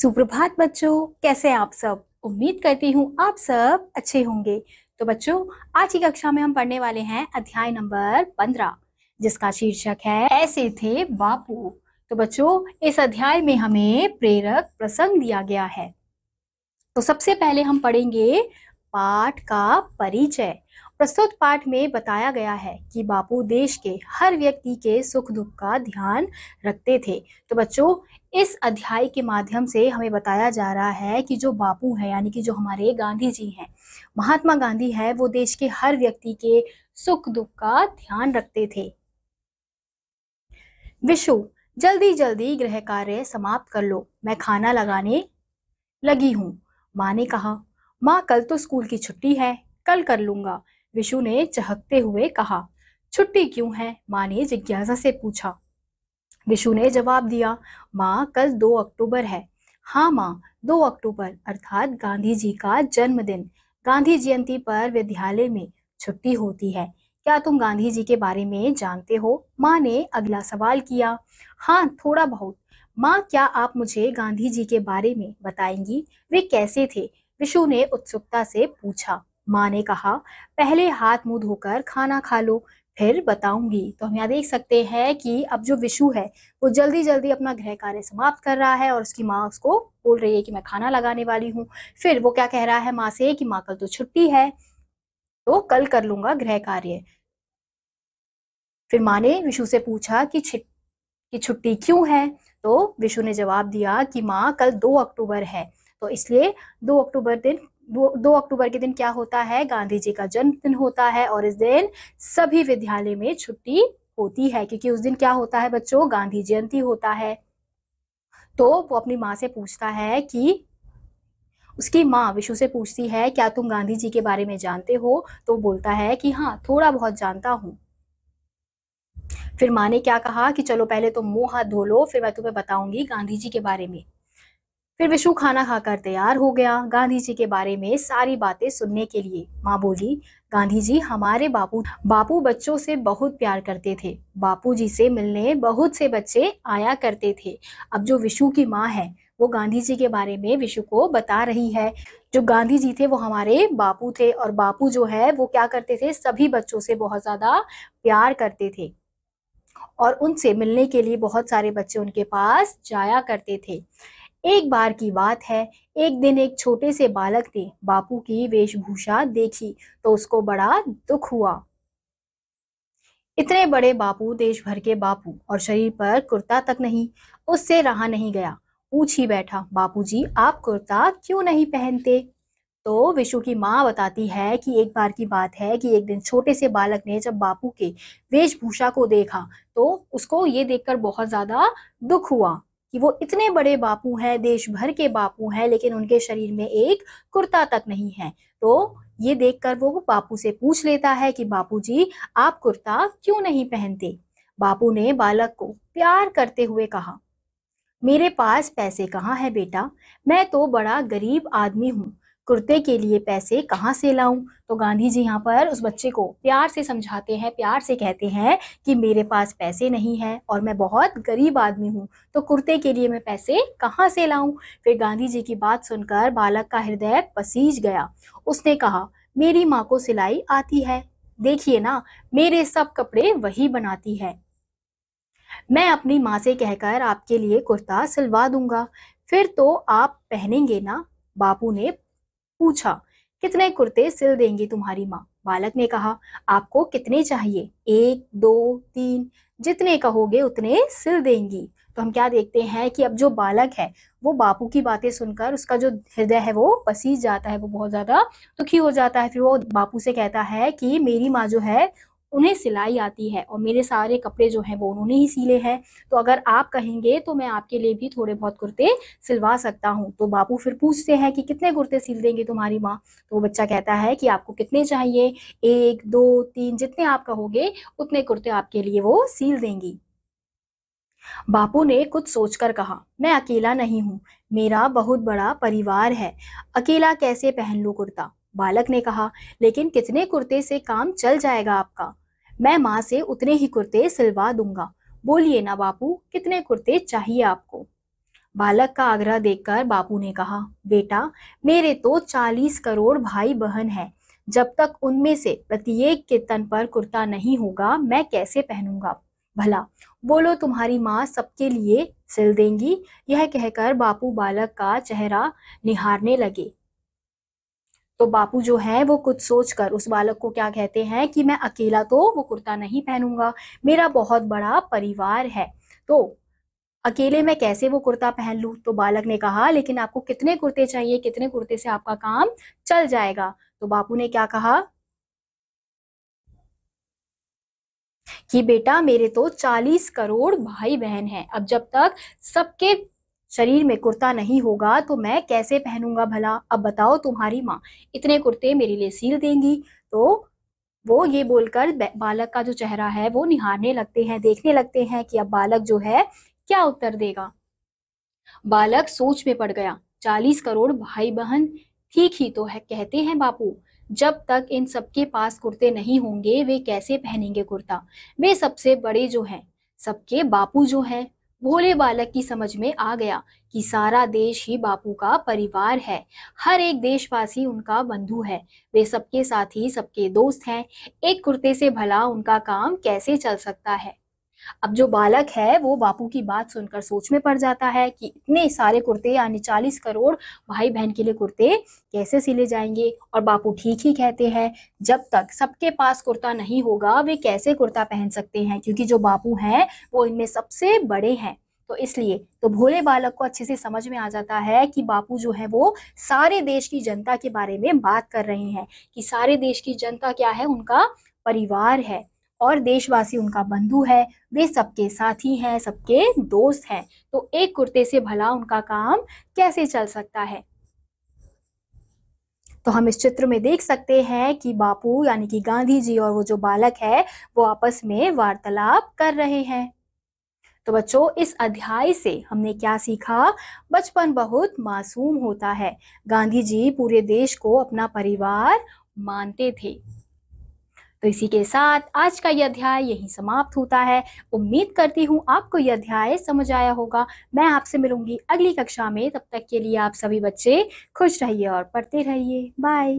सुप्रभात बच्चों, कैसे हैं आप सब। उम्मीद करती हूँ आप सब अच्छे होंगे। तो बच्चों, आज की कक्षा में हम पढ़ने वाले हैं अध्याय नंबर 15, जिसका शीर्षक है ऐसे थे बापू। तो बच्चों, इस अध्याय में हमें प्रेरक प्रसंग दिया गया है। तो सबसे पहले हम पढ़ेंगे पाठ का परिचय। प्रस्तुत पाठ में बताया गया है कि बापू देश के हर व्यक्ति के सुख दुख का ध्यान रखते थे। तो बच्चों, इस अध्याय के माध्यम से हमें बताया जा रहा है कि जो बापू है, यानी कि जो हमारे गांधी जी हैं, महात्मा गांधी है, वो देश के हर व्यक्ति के सुख दुख का ध्यान रखते थे। विशु, जल्दी जल्दी गृह कार्य समाप्त कर लो, मैं खाना लगाने लगी हूँ, माँ ने कहा। माँ, कल तो स्कूल की छुट्टी है, कल कर लूंगा, विशु ने चहकते हुए कहा। छुट्टी क्यों है? माँ ने जिज्ञासा से पूछा। विशु ने जवाब दिया, माँ, कल 2 अक्टूबर है। हाँ माँ, 2 अक्टूबर अर्थात गांधी जी का जन्मदिन। गांधी जयंती पर विद्यालय में छुट्टी होती है। क्या तुम गांधी जी के बारे में जानते हो? माँ ने अगला सवाल किया। हाँ, थोड़ा बहुत। माँ, क्या आप मुझे गांधी जी के बारे में बताएंगी? वे कैसे थे? विशु ने उत्सुकता से पूछा। माँ ने कहा, पहले हाथ मुंह धोकर खाना खा लो, फिर बताऊंगी। तो हम यहाँ देख सकते हैं कि अब जो विशु है, वो जल्दी जल्दी अपना गृह कार्य समाप्त कर रहा है और उसकी माँ उसको बोल रही है कि मैं खाना लगाने वाली हूँ। फिर वो क्या कह रहा है माँ से कि माँ, कल तो छुट्टी है, तो कल कर लूंगा गृह कार्य। फिर माँ ने विशु से पूछा कि छुट्टी क्यों है? तो विशु ने जवाब दिया कि माँ, कल 2 अक्टूबर है, तो इसलिए 2 अक्टूबर के दिन क्या होता है? गांधी जी का जन्मदिन होता है और इस दिन सभी विद्यालय में छुट्टी होती है, क्योंकि उस दिन क्या होता है बच्चों? गांधी जयंती होता है। तो वो अपनी माँ से पूछता है कि उसकी माँ विशु से पूछती है, क्या तुम गांधी जी के बारे में जानते हो? तो बोलता है कि हाँ, थोड़ा बहुत जानता हूँ। फिर माँ ने क्या कहा कि चलो पहले तुम मुंह हाथ धो लो, फिर मैं तुम्हें बताऊंगी गांधी जी के बारे में। फिर विशु खाना खाकर तैयार हो गया गांधी जी के बारे में सारी बातें सुनने के लिए। माँ बोली, गांधी जी हमारे बापू बच्चों से बहुत प्यार करते थे। बापू जी से मिलने बहुत से बच्चे आया करते थे। अब जो विशु की माँ है, वो गांधी जी के बारे में विशु को बता रही है। जो गांधी जी थे वो हमारे बापू थे, और बापू जो है वो क्या करते थे? सभी बच्चों से बहुत ज्यादा प्यार करते थे और उनसे मिलने के लिए बहुत सारे बच्चे उनके पास जाया करते थे। एक बार की बात है, एक दिन एक छोटे से बालक ने बापू की वेशभूषा देखी तो उसको बड़ा दुख हुआ। इतने बड़े बापू, देश भर के बापू, और शरीर पर कुर्ता तक नहीं। उससे रहा नहीं गया, पूछ ही बैठा, बापूजी आप कुर्ता क्यों नहीं पहनते? तो विशु की माँ बताती है कि एक बार की बात है कि एक दिन छोटे से बालक ने जब बापू के वेशभूषा को देखा तो उसको ये देखकर बहुत ज्यादा दुख हुआ कि वो इतने बड़े बापू हैं, देश भर के बापू हैं, लेकिन उनके शरीर में एक कुर्ता तक नहीं है। तो ये देखकर वो बापू से पूछ लेता है कि बापूजी आप कुर्ता क्यों नहीं पहनते? बापू ने बालक को प्यार करते हुए कहा, मेरे पास पैसे कहाँ है बेटा, मैं तो बड़ा गरीब आदमी हूँ, कुर्ते के लिए पैसे कहाँ से लाऊं? तो गांधी जी यहाँ पर उस बच्चे को प्यार से समझाते हैं, प्यार से कहते हैं कि मेरे पास पैसे नहीं है और मैं बहुत गरीब आदमी हूँ, तो कुर्ते के लिए मैं पैसे कहाँ से लाऊं? फिर गांधी जी की बात सुनकर बालक का हृदय पसीज गया। उसने कहा, मेरी माँ को सिलाई आती है, देखिए ना, मेरे सब कपड़े वही बनाती है, मैं अपनी माँ से कहकर आपके लिए कुर्ता सिलवा दूंगा, फिर तो आप पहनेंगे ना? बापू ने पूछा, कितने कुर्ते सिल देंगी तुम्हारी माँ? बालक ने कहा, आपको कितने चाहिए? 1, 2, 3, जितने कहोगे उतने सिल देंगी। तो हम क्या देखते हैं कि अब जो बालक है वो बापू की बातें सुनकर उसका जो हृदय है वो पसीज जाता है, वो बहुत ज्यादा दुखी हो जाता है। फिर वो बापू से कहता है कि मेरी माँ जो है उन्हें सिलाई आती है और मेरे सारे कपड़े जो हैं वो उन्होंने ही सिले हैं, तो अगर आप कहेंगे तो मैं आपके लिए भी थोड़े बहुत कुर्ते सिलवा सकता हूँ। तो बापू फिर पूछते हैं कि कितने कुर्ते सिल देंगे तुम्हारी माँ? तो वो बच्चा कहता है कि आपको कितने चाहिए? 1, 2, 3, जितने आप कहोगे उतने कुर्ते आपके लिए वो सिल देंगी। बापू ने कुछ सोचकर कहा, मैं अकेला नहीं हूँ, मेरा बहुत बड़ा परिवार है, अकेला कैसे पहन लूं कुर्ता? बालक ने कहा, लेकिन कितने कुर्ते से काम चल जाएगा आपका? मैं माँ से उतने ही कुर्ते सिलवा दूंगा, बोलिए ना बापू, कितने कुर्ते चाहिए आपको? बालक का आग्रह देखकर बापू ने कहा, बेटा, मेरे तो 40 करोड़ भाई बहन हैं। जब तक उनमें से प्रत्येक के तन पर कुर्ता नहीं होगा, मैं कैसे पहनूंगा भला? बोलो, तुम्हारी माँ सबके लिए सिल देंगी। यह कहकर बापू बालक का चेहरा निहारने लगे। तो बापू जो है वो कुछ सोचकर उस बालक को क्या कहते हैं कि मैं अकेला तो वो कुर्ता नहीं पहनूंगा, मेरा बहुत बड़ा परिवार है, तो अकेले मैं कैसे वो कुर्ता पहन लूं? तो बालक ने कहा, लेकिन आपको कितने कुर्ते चाहिए, कितने कुर्ते से आपका काम चल जाएगा? तो बापू ने क्या कहा कि बेटा, मेरे तो 40 करोड़ भाई बहन हैं। अब जब तक सबके शरीर में कुर्ता नहीं होगा तो मैं कैसे पहनूंगा भला? अब बताओ, तुम्हारी माँ इतने कुर्ते मेरे लिए सील देंगी। तो वो ये बोलकर बालक का जो चेहरा है वो निहारने लगते हैं, देखने लगते हैं कि अब बालक जो है क्या उत्तर देगा। बालक सोच में पड़ गया। 40 करोड़ भाई बहन, ठीक ही तो है कहते हैं बापू। जब तक इन सबके पास कुर्ते नहीं होंगे वे कैसे पहनेंगे कुर्ता? वे सबसे बड़े जो हैं, सबके बापू जो हैं। भोले बालक की समझ में आ गया कि सारा देश ही बापू का परिवार है। हर एक देशवासी उनका बंधु है। वे सबके साथी, सबके दोस्त हैं। एक कुर्ते से भला उनका काम कैसे चल सकता है? अब जो बालक है वो बापू की बात सुनकर सोच में पड़ जाता है कि इतने सारे कुर्ते, यानी 40 करोड़ भाई बहन के लिए कुर्ते कैसे सिले जाएंगे? और बापू ठीक ही कहते हैं, जब तक सबके पास कुर्ता नहीं होगा वे कैसे कुर्ता पहन सकते हैं, क्योंकि जो बापू हैं वो इनमें सबसे बड़े हैं। तो इसलिए तो भोले बालक को अच्छे से समझ में आ जाता है कि बापू जो है वो सारे देश की जनता के बारे में बात कर रहे हैं, कि सारे देश की जनता क्या है, उनका परिवार है और देशवासी उनका बंधु है। वे सबके साथी हैं, सबके दोस्त हैं। तो एक कुर्ते से भला उनका काम कैसे चल सकता है? तो हम इस चित्र में देख सकते हैं कि बापू यानी कि गांधी जी और वो जो बालक है वो आपस में वार्तालाप कर रहे हैं। तो बच्चों, इस अध्याय से हमने क्या सीखा? बचपन बहुत मासूम होता है। गांधी जी पूरे देश को अपना परिवार मानते थे। तो इसी के साथ आज का यह अध्याय यहीं समाप्त होता है। उम्मीद करती हूँ आपको यह अध्याय समझ आया होगा। मैं आपसे मिलूंगी अगली कक्षा में। तब तक के लिए आप सभी बच्चे खुश रहिए और पढ़ते रहिए। बाय।